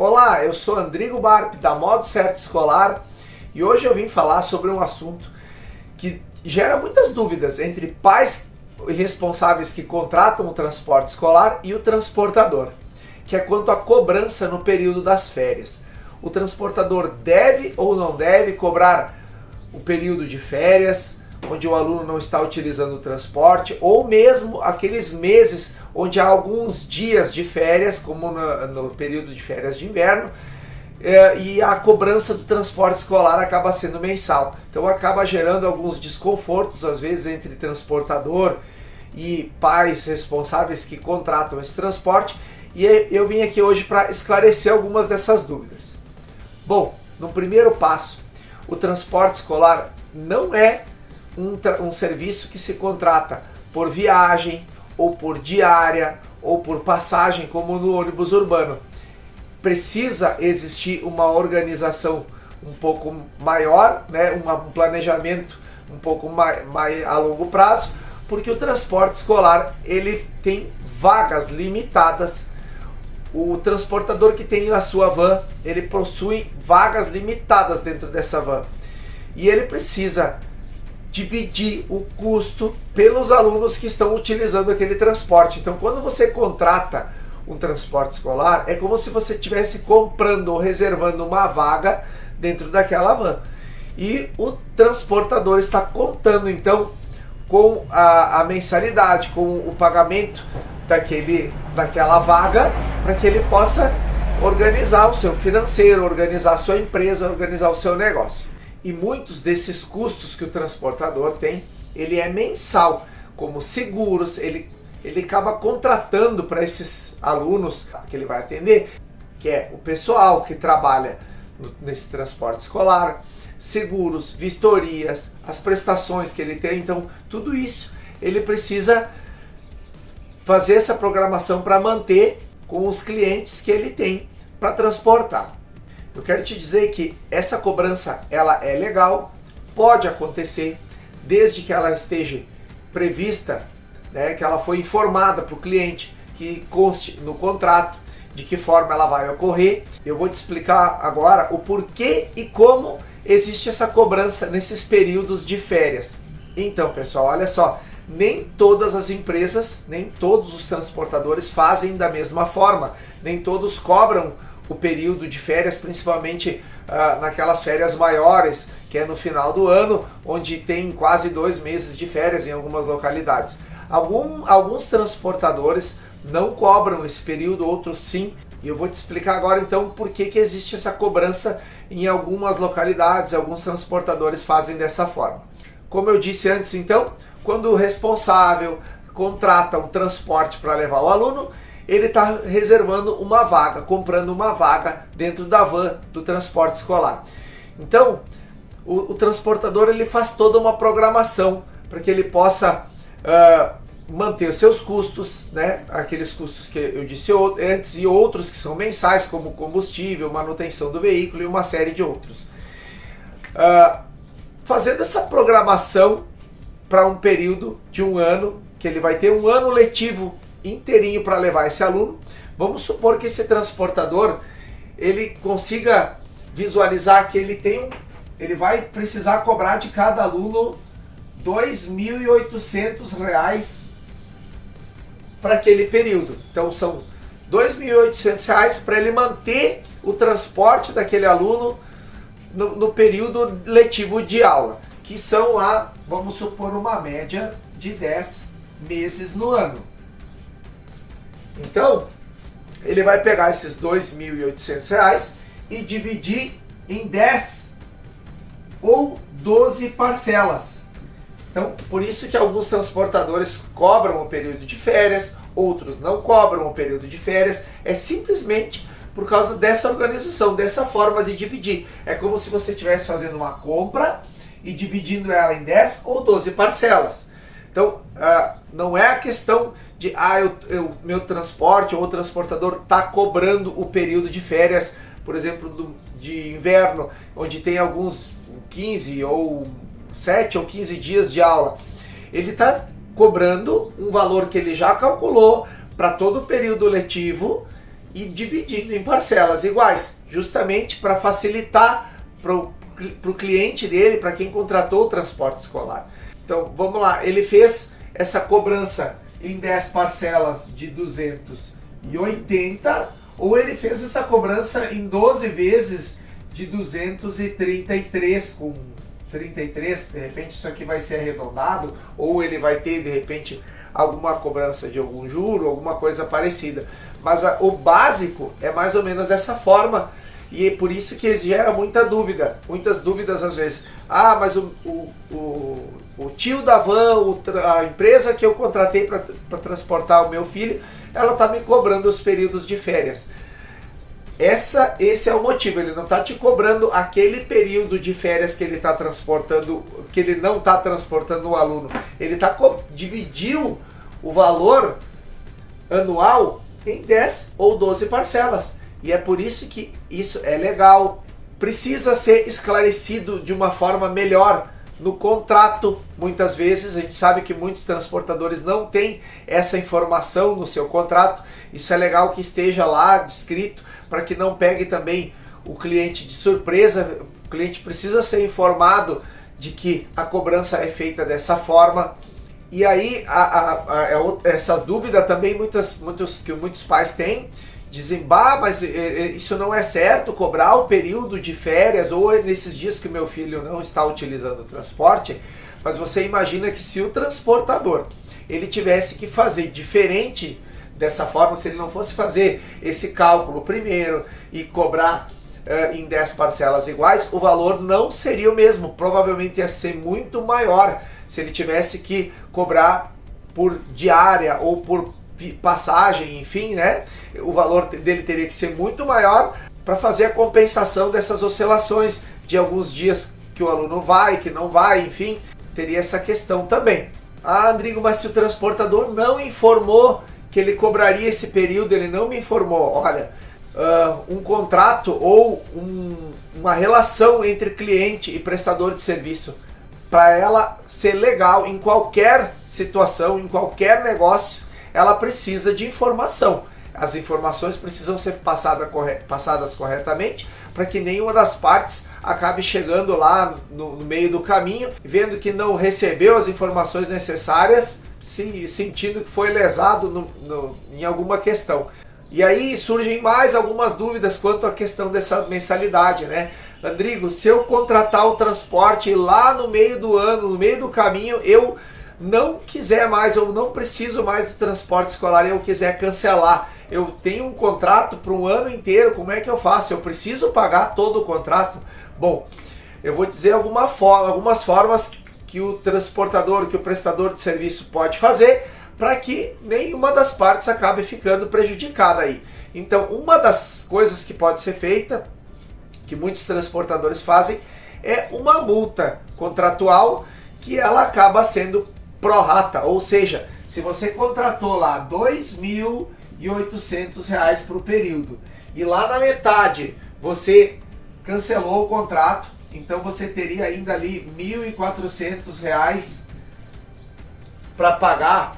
Olá, eu sou Andrigo Barp da Modo Certo Escolar e hoje eu vim falar sobre um assunto que gera muitas dúvidas entre pais responsáveis que contratam o transporte escolar e o transportador, que é quanto à cobrança no período das férias. O transportador deve ou não deve cobrar o período de férias, onde o aluno não está utilizando o transporte, ou mesmo aqueles meses onde há alguns dias de férias, como no período de férias de inverno, e a cobrança do transporte escolar acaba sendo mensal. Então acaba gerando alguns desconfortos, às vezes, entre transportador e pais responsáveis que contratam esse transporte, e eu vim aqui hoje para esclarecer algumas dessas dúvidas. Bom, no primeiro passo, o transporte escolar não é um serviço que se contrata por viagem, ou por diária, ou por passagem, como no ônibus urbano. Precisa existir uma organização um pouco maior, né, um planejamento um pouco mais a longo prazo, porque o transporte escolar ele tem vagas limitadas. O transportador que tem a sua van, ele possui vagas limitadas dentro dessa van. E ele precisa dividir o custo pelos alunos que estão utilizando aquele transporte. Então, quando você contrata um transporte escolar, é como se você estivesse comprando ou reservando uma vaga dentro daquela van. E o transportador está contando, então, com a mensalidade, com o pagamento daquela vaga, para que ele possa organizar o seu financeiro, organizar a sua empresa, organizar o seu negócio. E muitos desses custos que o transportador tem, ele é mensal, como seguros, ele acaba contratando para esses alunos que ele vai atender, que é o pessoal que trabalha nesse transporte escolar, seguros, vistorias, as prestações que ele tem. Então tudo isso ele precisa fazer essa programação para manter com os clientes que ele tem para transportar. Eu quero te dizer que essa cobrança ela é legal, pode acontecer desde que ela esteja prevista, né, que ela foi informada para o cliente, que conste no contrato de que forma ela vai ocorrer. Eu vou te explicar agora o porquê e como existe essa cobrança nesses períodos de férias. Então, pessoal, olha só, nem todas as empresas, nem todos os transportadores fazem da mesma forma, nem todos cobram o período de férias, principalmente naquelas férias maiores, que é no final do ano, onde tem quase 2 meses de férias em algumas localidades. Alguns transportadores não cobram esse período, outros sim, e eu vou te explicar agora então por que existe essa cobrança em algumas localidades. Alguns transportadores fazem dessa forma. Como eu disse antes, então, quando o responsável contrata um transporte para levar o aluno, ele está reservando uma vaga, comprando uma vaga dentro da van do transporte escolar. Então, o transportador ele faz toda uma programação para que ele possa manter os seus custos, né? Aqueles custos que eu disse antes e outros que são mensais, como combustível, manutenção do veículo e uma série de outros. Fazendo essa programação para um período de 1 ano, que ele vai ter um ano letivo inteirinho para levar esse aluno. Vamos supor que esse transportador ele consiga visualizar que ele vai precisar cobrar de cada aluno R$ 2.800 para aquele período. Então são R$ 2.800 para ele manter o transporte daquele aluno no período letivo de aula, que são lá, vamos supor, uma média de 10 meses no ano. Então, ele vai pegar esses R$ 2.800 e dividir em 10 ou 12 parcelas. Então, por isso que alguns transportadores cobram o período de férias, outros não cobram o período de férias. É simplesmente por causa dessa organização, dessa forma de dividir. É como se você estivesse fazendo uma compra e dividindo ela em 10 ou 12 parcelas. Então, não é a questão de meu transporte ou o transportador está cobrando o período de férias, por exemplo, de inverno, onde tem alguns 15 ou 7 ou 15 dias de aula. Ele está cobrando um valor que ele já calculou para todo o período letivo e dividindo em parcelas iguais, justamente para facilitar para o cliente dele, para quem contratou o transporte escolar. Então vamos lá, ele fez essa cobrança em 10 parcelas de 280, ou ele fez essa cobrança em 12 vezes de 233 com 33, de repente isso aqui vai ser arredondado, ou ele vai ter de repente alguma cobrança de algum juro, alguma coisa parecida. Mas o básico é mais ou menos dessa forma, e é por isso que gera muita dúvida, muitas dúvidas às vezes. Ah, mas o tio da van, a empresa que eu contratei para transportar o meu filho, ela está me cobrando os períodos de férias. Esse é o motivo, ele não está te cobrando aquele período de férias que ele está transportando, que ele não está transportando o aluno. Ele dividiu o valor anual em 10 ou 12 parcelas. E é por isso que isso é legal. Precisa ser esclarecido de uma forma melhor no contrato. Muitas vezes a gente sabe que muitos transportadores não têm essa informação no seu contrato. Isso é legal que esteja lá descrito, para que não pegue também o cliente de surpresa. O cliente precisa ser informado de que a cobrança é feita dessa forma. E aí essa dúvida também muitos pais têm, dizem, mas isso não é certo, cobrar o período de férias ou nesses dias que o meu filho não está utilizando o transporte. Mas você imagina que se o transportador ele tivesse que fazer diferente dessa forma, se ele não fosse fazer esse cálculo primeiro e cobrar em 10 parcelas iguais, o valor não seria o mesmo, provavelmente ia ser muito maior se ele tivesse que cobrar por diária ou por passagem, enfim, né? O valor dele teria que ser muito maior para fazer a compensação dessas oscilações de alguns dias que o aluno vai, que não vai, enfim, teria essa questão também. Ah, Andrigo, mas se o transportador não informou que ele cobraria esse período, ele não me informou. Olha, um contrato ou uma relação entre cliente e prestador de serviço, para ela ser legal em qualquer situação, em qualquer negócio, ela precisa de informação. As informações precisam ser passadas corretamente, para que nenhuma das partes acabe chegando lá no meio do caminho, vendo que não recebeu as informações necessárias, sentindo que foi lesado em alguma questão. E aí surgem mais algumas dúvidas quanto à questão dessa mensalidade, né? Andrigo, se eu contratar o transporte lá no meio do ano, no meio do caminho, eu não quiser mais, eu não preciso mais do transporte escolar, eu quiser cancelar, eu tenho um contrato para um ano inteiro, como é que eu faço? Eu preciso pagar todo o contrato? Bom, eu vou dizer algumas formas que o transportador, que o prestador de serviço pode fazer para que nenhuma das partes acabe ficando prejudicada aí. Então, uma das coisas que pode ser feita, que muitos transportadores fazem, é uma multa contratual que ela acaba sendo pro rata, ou seja, se você contratou lá R$ 2.800 para o período e lá na metade você cancelou o contrato, então você teria ainda ali R$ 1.400 para pagar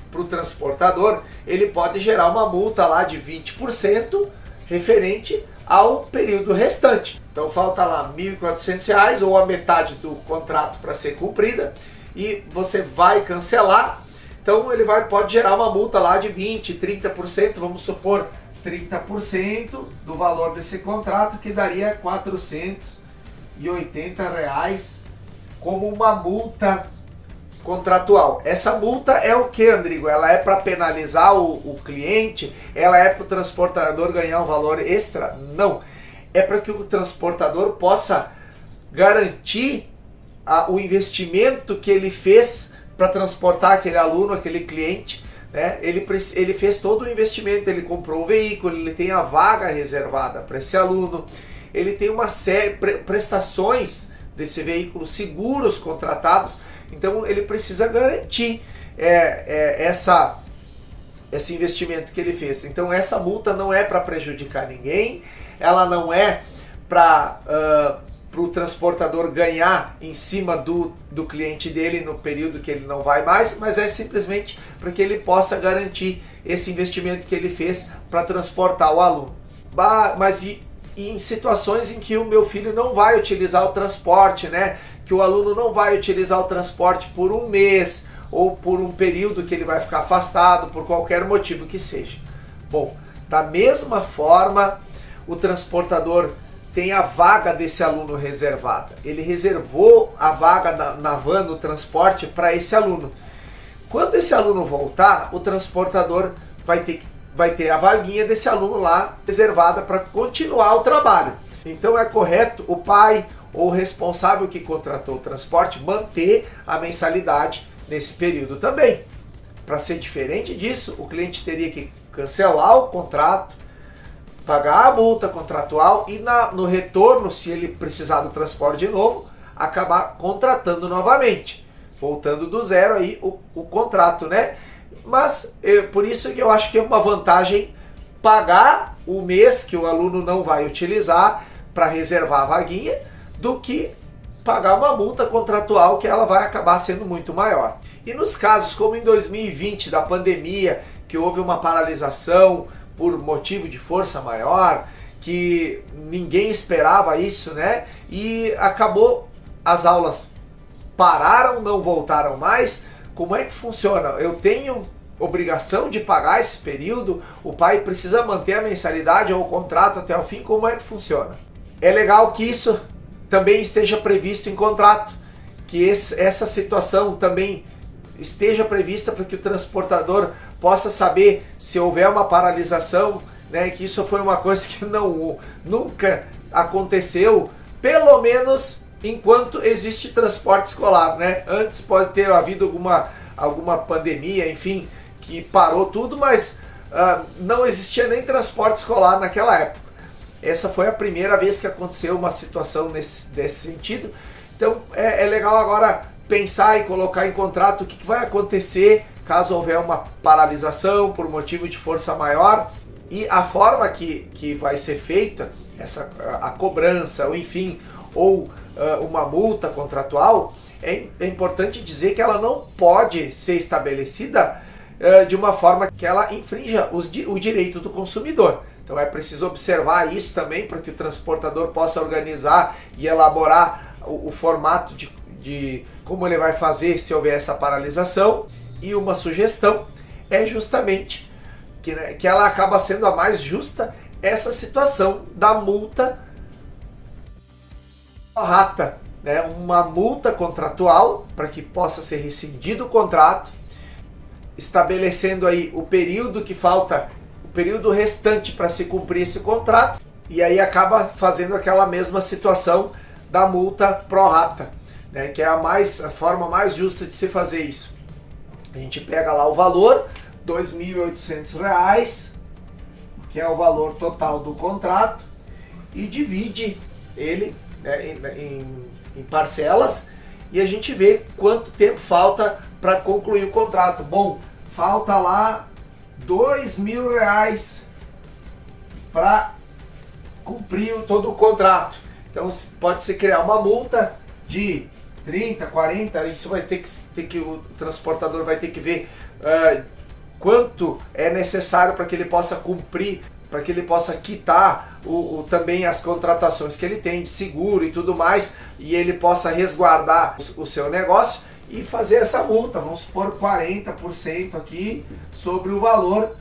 para o transportador. Ele pode gerar uma multa lá de 20% referente ao período restante. Então falta lá R$ 1.400 ou a metade do contrato para ser cumprida e você vai cancelar. Então ele pode gerar uma multa lá de 20%, 30%, vamos supor 30% do valor desse contrato, que daria R$ 480 como uma multa contratual. Essa multa é o que, Andrigo? Ela é para penalizar o cliente? Ela é para o transportador ganhar um valor extra? Não. É para que o transportador possa garantir o investimento que ele fez para transportar aquele aluno, aquele cliente, né? Ele fez todo o investimento, ele comprou o veículo, ele tem a vaga reservada para esse aluno, ele tem uma série de prestações desse veículo, seguros contratados, então ele precisa garantir esse investimento que ele fez. Então essa multa não é para prejudicar ninguém, ela não é para para o transportador ganhar em cima do cliente dele no período que ele não vai mais, mas é simplesmente para que ele possa garantir esse investimento que ele fez para transportar o aluno. Mas e em situações em que o meu filho não vai utilizar o transporte, né? Que o aluno não vai utilizar o transporte por um mês ou por um período que ele vai ficar afastado por qualquer motivo que seja. Bom, da mesma forma, o transportador tem a vaga desse aluno reservada. Ele reservou a vaga na van, no transporte, para esse aluno. Quando esse aluno voltar, o transportador vai ter a vaguinha desse aluno lá reservada para continuar o trabalho. Então é correto o pai ou o responsável que contratou o transporte manter a mensalidade nesse período também. Para ser diferente disso, o cliente teria que cancelar o contrato, pagar a multa contratual e no retorno, se ele precisar do transporte de novo, acabar contratando novamente, voltando do zero aí o contrato, né? Mas por isso que eu acho que é uma vantagem pagar o mês que o aluno não vai utilizar para reservar a vaguinha, do que pagar uma multa contratual que ela vai acabar sendo muito maior. E nos casos como em 2020 da pandemia, que houve uma paralisação por motivo de força maior, que ninguém esperava isso, né? E acabou, as aulas pararam, não voltaram mais. Como é que funciona? Eu tenho obrigação de pagar esse período? O pai precisa manter a mensalidade ou o contrato até o fim? Como é que funciona? É legal que isso também esteja previsto em contrato, que essa situação também esteja prevista para que o transportador possa saber se houver uma paralisação, né, que isso foi uma coisa que nunca aconteceu, pelo menos enquanto existe transporte escolar, né? Antes pode ter havido alguma pandemia, enfim, que parou tudo, mas não existia nem transporte escolar naquela época. Essa foi a primeira vez que aconteceu uma situação desse sentido. Então é legal agora pensar e colocar em contrato o que vai acontecer caso houver uma paralisação por motivo de força maior, e a forma que vai ser feita a cobrança, ou enfim, ou uma multa contratual. É importante dizer que ela não pode ser estabelecida de uma forma que ela infrinja o direito do consumidor. Então é preciso observar isso também para que o transportador possa organizar e elaborar o formato de como ele vai fazer se houver essa paralisação. E uma sugestão é justamente que ela acaba sendo a mais justa, essa situação da multa rata, né? Uma multa contratual para que possa ser rescindido o contrato, estabelecendo aí o período que falta, o período restante para se cumprir esse contrato, e aí acaba fazendo aquela mesma situação da multa pro rata, né? Que é a forma mais justa de se fazer isso. A gente pega lá o valor, R$ 2.800, que é o valor total do contrato, e divide ele, né, em parcelas, e a gente vê quanto tempo falta para concluir o contrato. Bom, falta lá R$ 2.000 para cumprir todo o contrato. Então pode-se criar uma multa de 30, 40, isso vai ter que o transportador vai ter que ver quanto é necessário para que ele possa cumprir, para que ele possa quitar também as contratações que ele tem de seguro e tudo mais, e ele possa resguardar o seu negócio e fazer essa multa, vamos supor 40% aqui sobre o valor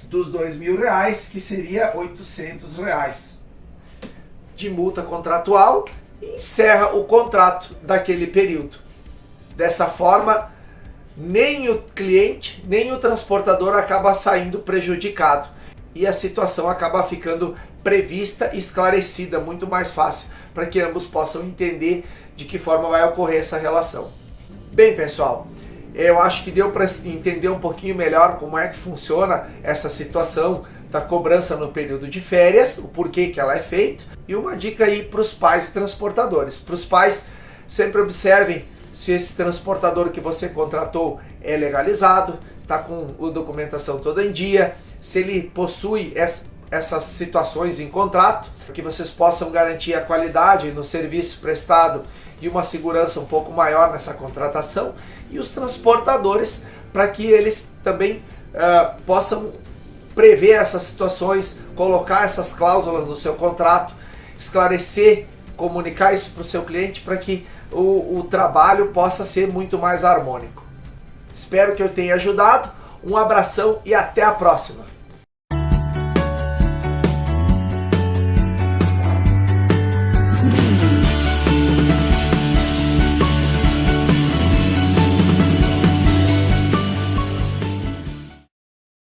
dos R$ 2.000, que seria R$ 800 de multa contratual, e encerra o contrato daquele período. Dessa forma, nem o cliente, nem o transportador acaba saindo prejudicado, e a situação acaba ficando prevista e esclarecida, muito mais fácil, para que ambos possam entender de que forma vai ocorrer essa relação. Bem, pessoal, eu acho que deu para entender um pouquinho melhor como é que funciona essa situação da cobrança no período de férias, o porquê que ela é feita, e uma dica aí para os pais e transportadores. Para os pais, sempre observem se esse transportador que você contratou é legalizado, está com a documentação toda em dia, se ele possui essas situações em contrato, para que vocês possam garantir a qualidade no serviço prestado e uma segurança um pouco maior nessa contratação, e os transportadores para que eles também possam prever essas situações, colocar essas cláusulas no seu contrato, esclarecer, comunicar isso para o seu cliente para que o trabalho possa ser muito mais harmônico. Espero que eu tenha ajudado, um abração e até a próxima!